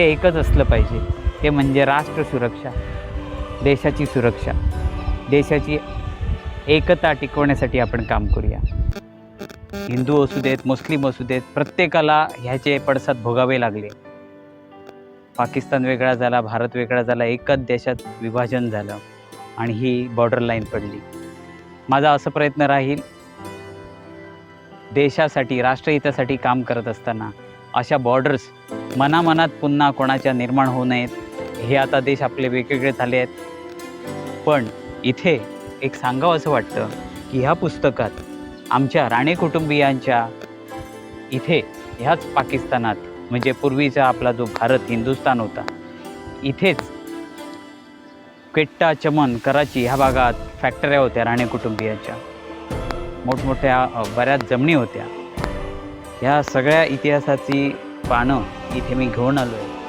एकच असलं पाहिजे, ते म्हणजे राष्ट्र सुरक्षा, देशाची सुरक्षा, देशाची एकता टिकवण्यासाठी आपण काम करूया. हिंदू असू देत, मुस्लिम असू देत, प्रत्येकाला ह्याचे पडसाद भोगावे लागले. पाकिस्तान वेगळा झाला, भारत वेगळा झाला, एकच देशात विभाजन झालं आणि ही बॉर्डर लाईन पडली. माझा असा प्रयत्न राहील, देशासाठी, राष्ट्रहितासाठी काम करत असताना अशा बॉर्डर्स मनामनात पुन्हा कोणाच्या निर्माण होऊ नयेत. हे आता देश आपले वेगवेगळे झाले आहेत, पण इथे एक सांगावं असं वाटतं की ह्या पुस्तकात आमच्या राणे कुटुंबियांच्या इथे ह्याच पाकिस्तानात, म्हणजे पूर्वीचा आपला जो भारत हिंदुस्थान होता, इथेच क्वेट्टा, चमन, कराची ह्या भागात फॅक्टऱ्या होत्या राणे कुटुंबियांच्या, मोठमोठ्या बऱ्याच जमिनी होत्या. ह्या सगळ्या इतिहासाची पानं इथे मी घेऊन आलो आहे.